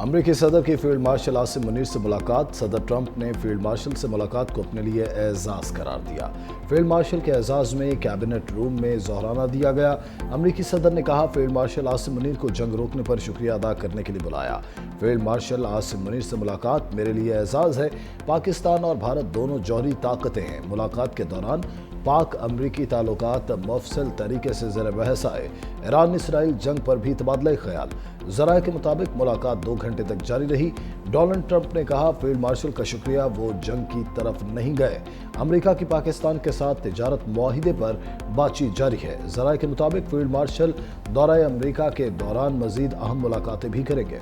अमरीकी सदर की फील्ड मार्शल आसिम मुनीर से मुलाकात। सदर ट्रंप ने फील्ड मार्शल से मुलाकात को अपने लिए एजाज करार दिया। फील्ड मार्शल के एजाज में कैबिनेट रूम में जोहराना दिया गया। अमरीकी सदर ने कहा, फील्ड मार्शल आसिम मुनीर को जंग रोकने पर शुक्रिया अदा करने के लिए बुलाया। फील्ड मार्शल आसिम मुनीर से मुलाकात मेरे लिए एजाज है। पाकिस्तान और भारत दोनों जौहरी ताकतें हैं। मुलाकात के दौरान पाक अमरीकी ताल्लुकात मुफस्सल तरीके से ज़ेर बहस आए। ईरान इसराइल जंग पर भी तबादला ख्याल। ज़राए के मुताबिक मुलाकात 2 घंटे तक जारी रही। डोनाल्ड ट्रंप ने कहा, फील्ड मार्शल का शुक्रिया, वो जंग की तरफ नहीं गए। अमेरिका की पाकिस्तान के साथ तिजारत मुआहिदे पर बातचीत जारी है। ज़राए के मुताबिक फील्ड मार्शल दौरे अमेरिका के दौरान मजीद अहम मुलाकातें भी करेंगे।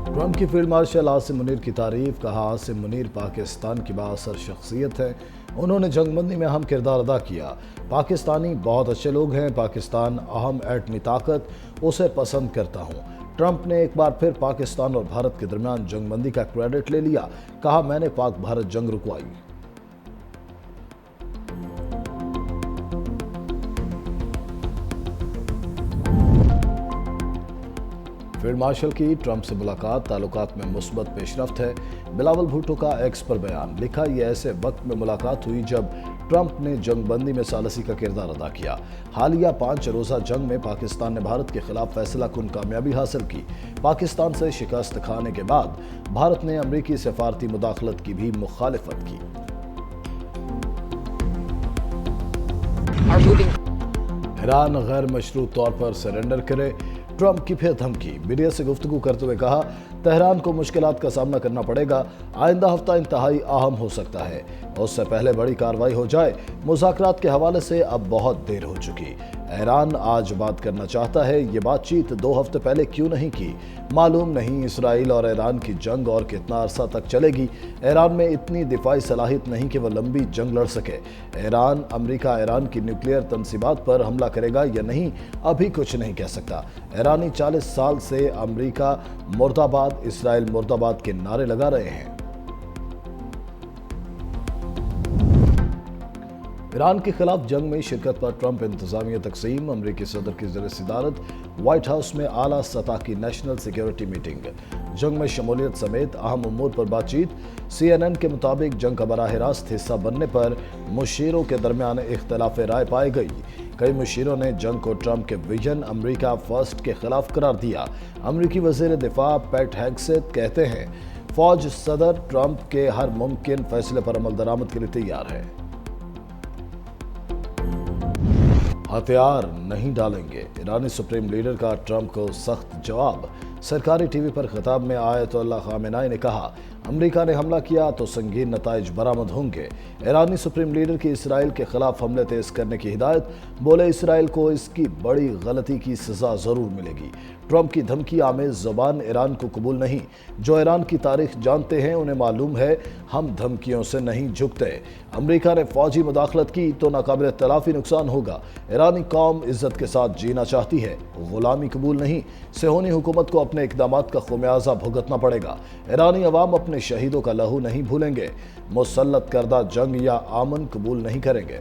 ट्रंप की फील्ड मार्शल आसिम मुनीर की तारीफ। कहा, आसिम मुनीर पाकिस्तान की बाअसर शख्सियत है। उन्होंने जंगबंदी में अहम किरदार अदा किया। पाकिस्तानी बहुत अच्छे लोग हैं। पाकिस्तान अहम एटमी ताकत, उसे पसंद करता हूँ। ट्रंप ने एक बार फिर पाकिस्तान और भारत के दरमियान जंगबंदी का क्रेडिट ले लिया। कहा, मैंने पाक भारत जंग रुकवाई। फील्ड मार्शल की ट्रंप से मुलाकात ताल्लुकात में मुस्बत पेशरफ्त है। बिलावल भुट्टो का एक्स पर बयान। लिखा, यह ऐसे वक्त में मुलाकात हुई जब ट्रंप ने जंगबंदी में सालसी का किरदार अदा किया। हालिया 5 रोज़ा जंग में पाकिस्तान ने भारत के खिलाफ फैसला कुन कामयाबी हासिल की। पाकिस्तान से शिकस्त खाने के बाद भारत ने अमरीकी सफारती मुदाखलत की भी मुखालिफत की। ईरान गैर मशरूत तौर पर सरेंडर करे। ट्रंप की फिर धमकी। मीडिया से गुफ्तगू करते हुए कहा, तेहरान को मुश्किलात का सामना करना पड़ेगा। आइंदा हफ्ता इंतहाई अहम हो सकता है। उससे पहले बड़ी कार्रवाई हो जाए। मुज़ाकरात के हवाले से अब बहुत देर हो चुकी। ईरान आज बात करना चाहता है। ये बातचीत 2 हफ्ते पहले क्यों नहीं की, मालूम नहीं। इसराइल और ईरान की जंग और कितना अरसा तक चलेगी। ईरान में इतनी दिफाई सलाहियत नहीं कि वह लंबी जंग लड़ सके। अमेरिका ईरान की न्यूक्लियर तनसीबात पर हमला करेगा या नहीं, अभी कुछ नहीं कह सकता। ईरानी 40 साल से अमेरिका मुर्दाबाद, इसराइल मुर्दाबाद के नारे लगा रहे हैं। ईरान के खिलाफ जंग में शिरकत पर ट्रंप इंतजामिया तकसीम। अमरीकी सदर की ज़ेर सदारत व्हाइट हाउस में आला सतह की नेशनल सिक्योरिटी मीटिंग। जंग में शमूलियत समेत अहम उमूर पर बातचीत। CNN के मुताबिक जंग का बराह रास्त हिस्सा बनने पर मुशीरों के दरमियान इख्तलाफ राय पाई गई। कई मुशीरों ने जंग को ट्रंप के विजन अमरीका फर्स्ट के खिलाफ करार दिया। अमरीकी वज़ीर दिफा पैट हेग्सेथ कहते हैं, फौज सदर ट्रंप के हर मुमकिन फैसले पर अमल दरामद के लिए तैयार है। हथियार नहीं डालेंगे। ईरानी सुप्रीम लीडर का ट्रंप को सख्त जवाब। सरकारी टीवी पर खिताब में आयतुल्लाह खामेनाई ने कहा, अमेरिका ने हमला किया तो संगीन नताइज बरामद होंगे। ईरानी सुप्रीम लीडर की इसराइल के खिलाफ हमले तेज करने की हिदायत। बोले, इसराइल को इसकी बड़ी गलती की सजा जरूर मिलेगी। ट्रंप की धमकी आमेज ज़बान ईरान को कबूल नहीं। जो ईरान की तारीख जानते हैं उन्हें मालूम है, हम धमकियों से नहीं झुकते। अमेरिका ने फौजी मुदाखलत की तो नाकाबिल तलाफी नुकसान होगा। ईरानी कौम इज्जत के साथ जीना चाहती है, गुलामी कबूल नहीं। सेहोनी हुकूमत को अपने इकदामात का खुमियाजा भुगतना पड़ेगा। ईरानी अवाम अपने शहीदों का लहू नहीं भूलेंगे। मुसल्लत करदा जंग या आमन कबूल नहीं करेंगे।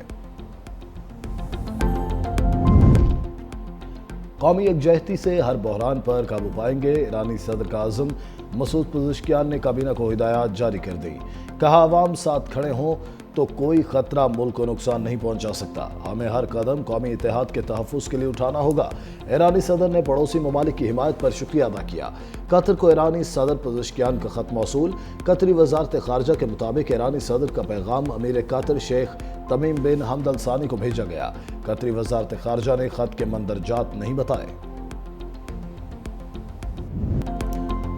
कौमी यकजहती से हर बहरान पर काबू पाएंगे। ईरानी सदर का आज़म मसूद पज़ेश्कियान ने काबीना को हिदायत जारी कर दी। कहा, अवाम साथ खड़े हों तो कोई खतरा मुल्क को नुकसान नहीं पहुंचा सकता। हमें हर कदम कौमी इत्तेहाद के तहफ़्फ़ुज़ के लिए उठाना होगा। ईरानी सदर ने पड़ोसी ममालिक की हिमायत पर शुक्रिया अदा किया। कतर को ईरानी सदर पज़ेश्कियान का खत मौसूल। कतरी वज़ारत ख़ारजा के मुताबिक ईरानी सदर का पैगाम अमीर कतर शेख तमीम बिन हमद अल सानी को भेजा गया। कतरी वज़ारत ख़ारजा ने खत के मंदरजात नहीं बताए।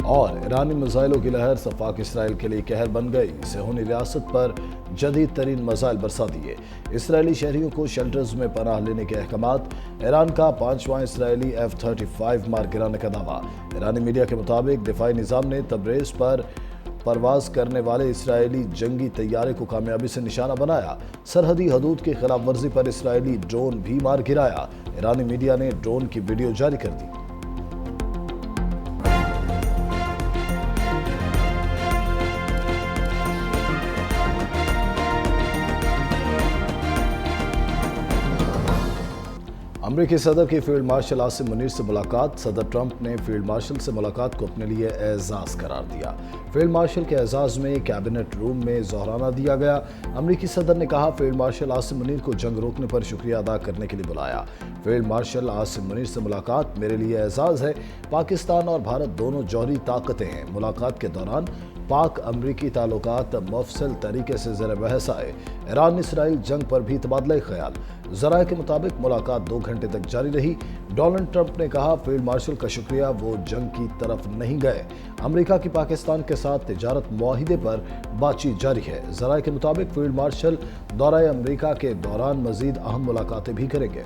और ईरानी मिसाइलों की लहर सफाक इसराइल के लिए कहर बन गई। सेहोनी रियासत पर जदीद तरीन मिसाइल बरसा दिए। इसराइली शहरियों को शेल्टर्स में पनाह लेने के अहकामात। ईरान का 5वां इसराइली F-35 मार गिराने का दावा। ईरानी मीडिया के मुताबिक दिफाई निज़ाम ने तब्रेज़ पर परवाज करने वाले इसराइली जंगी तैयारे को कामयाबी से निशाना बनाया। सरहदी हदूद की खिलाफ वर्जी पर इसराइली ड्रोन भी मार गिराया। ईरानी मीडिया ने ड्रोन की वीडियो जारी कर दी। अमरीकी सदर की फील्ड मार्शल आसिम मुनीर से मुलाकात। सदर ट्रंप ने फील्ड मार्शल से मुलाकात को अपने लिए एजाज करार दिया। फील्ड मार्शल के एजाज में कैबिनेट रूम में जोहराना दिया गया। अमरीकी सदर ने कहा, फील्ड मार्शल आसिम मुनीर को जंग रोकने पर शुक्रिया अदा करने के लिए बुलाया। फील्ड मार्शल आसिम मुनीर से मुलाकात मेरे लिए एजाज है। पाकिस्तान और भारत दोनों जौहरी ताकतें हैं। मुलाकात के दौरान पाक अमरीकी ताल्लुकात मुफस्सल तरीके से ज़ेर बहस आए। ईरान इसराइल जंग पर भी तबादला ख्याल। ज़राए के मुताबिक मुलाकात 2 घंटे तक जारी रही। डोनाल्ड ट्रंप ने कहा, फील्ड मार्शल का शुक्रिया, वो जंग की तरफ नहीं गए। अमेरिका की पाकिस्तान के साथ तिजारत मुआहिदे पर बातचीत जारी है। ज़राए के मुताबिक फील्ड मार्शल दौरे अमेरिका के दौरान मजीद अहम मुलाकातें भी करेंगे।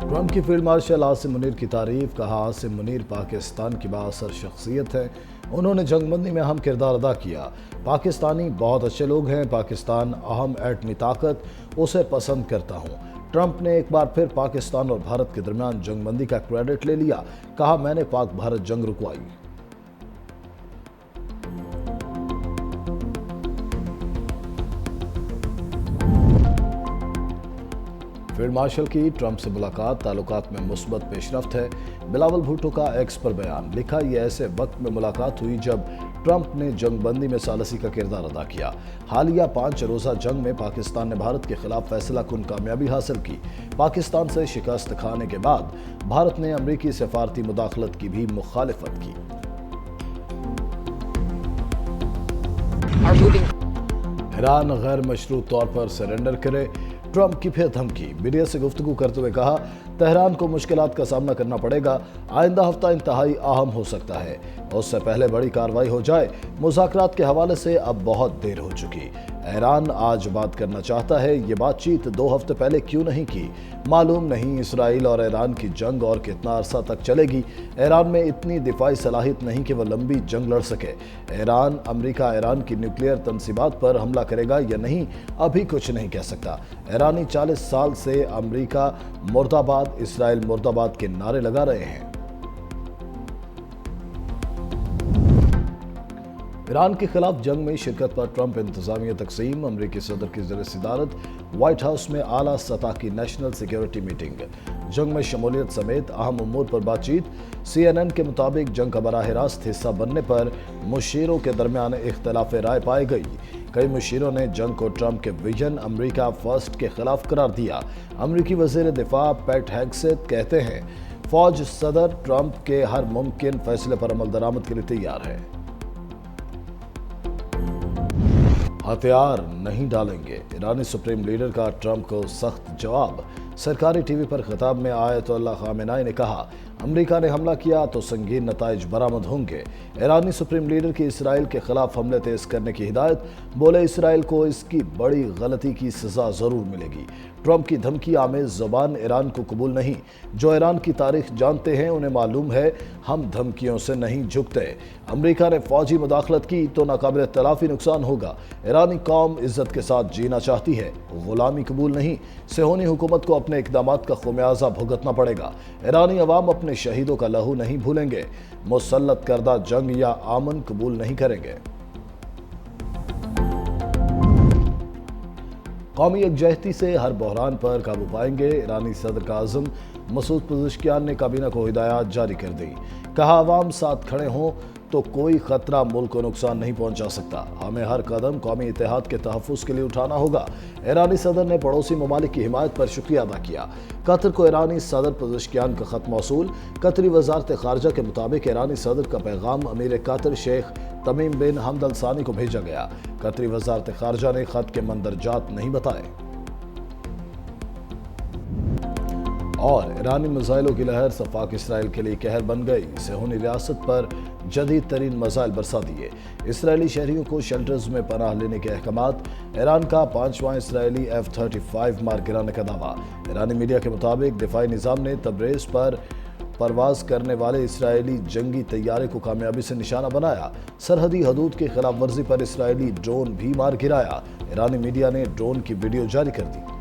ट्रंप की फील्ड मार्शल आसिम मुनीर की तारीफ। कहा, आसिम मुनीर पाकिस्तान की बाअसर शख्सियत है। उन्होंने जंगबंदी में अहम किरदार अदा किया। पाकिस्तानी बहुत अच्छे लोग हैं। पाकिस्तान अहम एटमी ताकत, उसे पसंद करता हूँ। ट्रंप ने एक बार फिर पाकिस्तान और भारत के दरमियान जंगबंदी का क्रेडिट ले लिया। कहा, मैंने पाक भारत जंग रुकवाई। फील्ड मार्शल की ट्रंप से मुलाकात ताल्लुकात में मुस्बत पेशरफ्त है। बिलावल भुट्टो का एक्स पर बयान। लिखा, यह ऐसे वक्त में मुलाकात हुई जब ट्रंप ने जंगबंदी में सालसी का किरदार अदा किया। हालिया 5 रोज़ा जंग में पाकिस्तान ने भारत के खिलाफ फैसला कुन कामयाबी हासिल की। पाकिस्तान से शिकस्त खाने के बाद भारत ने अमरीकी सफारती मुदाखलत की भी मुखालिफत की। ईरान गैर मशरूत तौर पर सरेंडर करे। ट्रंप की फिर धमकी। मीडिया से गुफ्तगू करते हुए कहा, तेहरान को मुश्किलात का सामना करना पड़ेगा। आइंदा हफ्ता इंतहाई अहम हो सकता है। उससे पहले बड़ी कार्रवाई हो जाए। मुज़ाकरात के हवाले से अब बहुत देर हो चुकी। ईरान आज बात करना चाहता है। ये बातचीत 2 हफ्ते पहले क्यों नहीं की, मालूम नहीं। इसराइल और ईरान की जंग और कितना अरसा तक चलेगी। ईरान में इतनी दिफाई सलाहियत नहीं कि वह लंबी जंग लड़ सके। अमेरिका ईरान की न्यूक्लियर तनसीबात पर हमला करेगा या नहीं, अभी कुछ नहीं कह सकता। ईरानी 40 साल से अमेरिका मुर्दाबाद, इसराइल मुर्दाबाद के नारे लगा रहे हैं। ईरान के खिलाफ जंग में शिरकत पर ट्रंप इंतजामिया तकसीम। अमरीकी सदर की ज़ेर सदारत व्हाइट हाउस में आला सतह की नेशनल सिक्योरिटी मीटिंग। जंग में शमूलियत समेत अहम उमूर पर बातचीत। CNN के मुताबिक जंग का बराह रास्त हिस्सा बनने पर मुशीरों के दरमियान इख्तलाफ राय पाई गई। कई मुशीरों ने जंग को ट्रंप के विजन अमरीका फर्स्ट के खिलाफ करार दिया। अमरीकी वज़ीर दिफा पैट हेग्सेथ कहते हैं, फौज सदर ट्रंप के हर मुमकिन फैसले पर अमल दरामद के लिए तैयार है। हथियार नहीं डालेंगे। ईरानी सुप्रीम लीडर का ट्रंप को सख्त जवाब। सरकारी टीवी पर खिताब में आयतुल्लाह खामेनाई ने कहा, अमेरिका ने हमला किया तो संगीन नताइज बरामद होंगे। ईरानी सुप्रीम लीडर की इसराइल के खिलाफ हमले तेज करने की हिदायत। बोले, इसराइल को इसकी बड़ी गलती की सजा जरूर मिलेगी। ट्रंप की धमकी आमेज ज़बान ईरान को कबूल नहीं। जो ईरान की तारीख जानते हैं उन्हें मालूम है, हम धमकियों से नहीं झुकते। अमेरिका ने फौजी मुदाखलत की तो नाकाबिल तलाफी नुकसान होगा। ईरानी कौम इज्जत के साथ जीना चाहती है, गुलामी कबूल नहीं। सेहोनी हुकूमत को अपने इक़दामात का खुमियाजा भुगतना पड़ेगा। ईरानी अवाम अपने शहीदों का लहू नहीं भूलेंगे। मुसल्लत करदा जंग या आमन कबूल नहीं करेंगे। कौमी यकजहती से हर बहरान पर काबू पाएंगे। ईरानी सदर का आज़म मसूद पज़ेश्कियान ने काबीना को हिदायत जारी कर दी। कहा, अवाम साथ खड़े हों तो कोई खतरा मुल्क को नुकसान नहीं पहुंचा सकता। हमें हर कदम कौमी इत्तेहाद के तहफ़्फ़ुज़ के लिए उठाना होगा। ईरानी सदर ने पड़ोसी ममालिक की हिमायत पर शुक्रिया अदा किया। कतर को ईरानी सदर पज़ेश्कियान का ख़त मौसूल। कतरी वज़ारत ख़ारजा के मुताबिक ईरानी सदर का पैगाम अमीर कतर शेख तमीम बिन हमद अल सानी को भेजा गया। कतरी वज़ारत ख़ारजा ने ख़त के मंदरजात नहीं बताए। और ईरानी मिसाइलों की लहर सफाक इसराइल के लिए कहर बन गई। सेहोनी रियासत पर जदीद तरीन मिसाइल बरसा दिए। इसराइली शहरियों को शेल्टर्स में पनाह लेने के अहकामात। ईरान का 5वां इसराइली F-35 मार गिराने का दावा। ईरानी मीडिया के मुताबिक दिफाई निज़ाम ने तब्रेज़ पर परवाज करने वाले इसराइली जंगी तैयारे को कामयाबी से निशाना बनाया। सरहदी हदूद की खिलाफ वर्जी पर इसराइली ड्रोन भी मार गिराया। ईरानी मीडिया ने ड्रोन की वीडियो जारी कर दी।